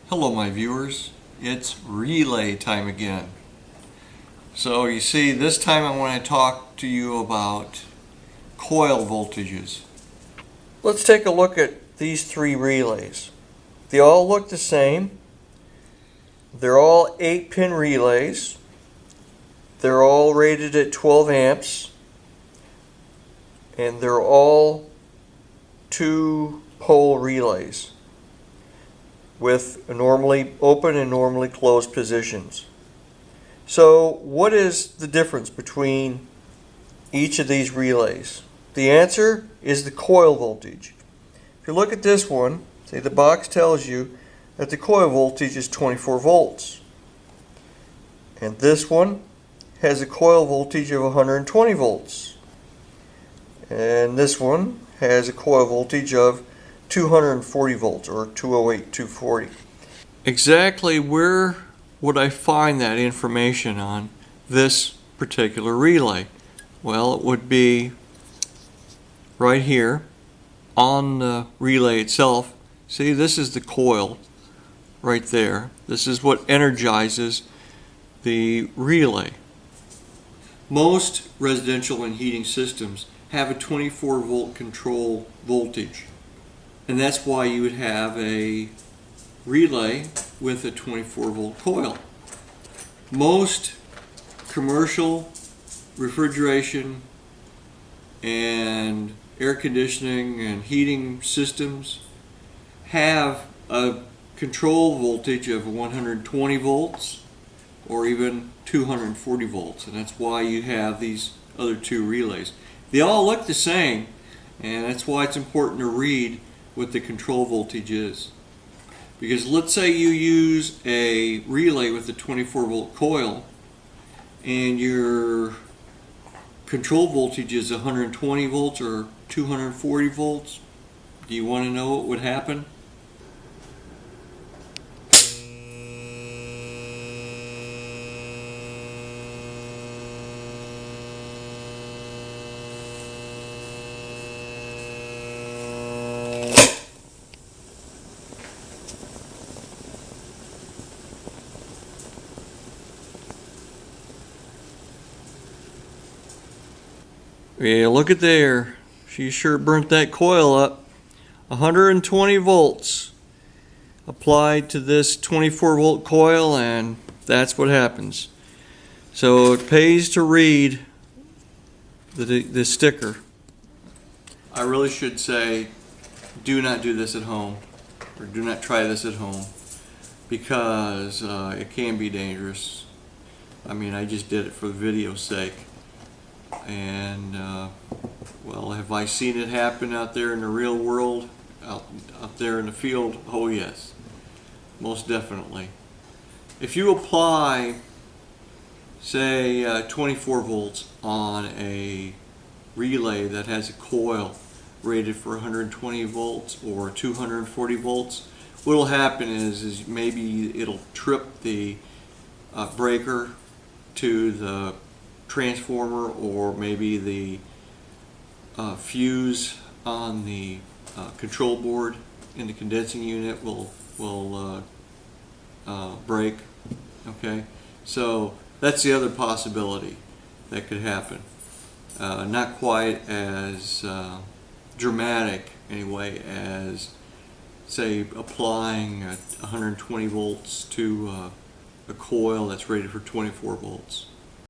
Hello my viewers, it's relay time again. So you see, this time I want to talk to you about coil voltages. Let's take a look at these three relays. They all look the same. They're all 8-pin relays. They're all rated at 12 amps. And they're all 2-pole relays with normally open and normally closed positions. So what is the difference between each of these relays? The answer is the coil voltage. If you look at this one, say the box tells you that the coil voltage is 24 volts. And this one has a coil voltage of 120 volts. And this one has a coil voltage of 240 volts, or 208, 240. Exactly where would I find that information on this particular relay? Well, it would be right here on the relay itself. See, this is the coil right there. This is what energizes the relay. Most residential and heating systems have a 24 volt control voltage. And that's why you would have a relay with a 24 volt coil. Most commercial refrigeration and air conditioning and heating systems have a control voltage of 120 volts or even 240 volts, and that's why you have these other two relays. They all look the same, and that's why it's important to read what the control voltage is. Because let's say you use a relay with a 24 volt coil and your control voltage is 120 volts or 240 volts. Do you want to know what would happen? Yeah, look at there. She sure burnt that coil up. 120 volts applied to this 24 volt coil, and that's what happens. So it pays to read the sticker. I really should say, do not do this at home, or do not try this at home, because it can be dangerous. I mean, I just did it for the video's sake. And well, have I seen it happen out there in the real world, out there in the field? Oh yes, most definitely. If you apply, say, 24 volts on a relay that has a coil rated for 120 volts or 240 volts, what will happen is maybe it'll trip the breaker to the transformer, or maybe the fuse on the control board in the condensing unit will break. Okay, so that's the other possibility that could happen. Not quite as dramatic anyway as, say, applying 120 volts to a coil that's rated for 24 volts.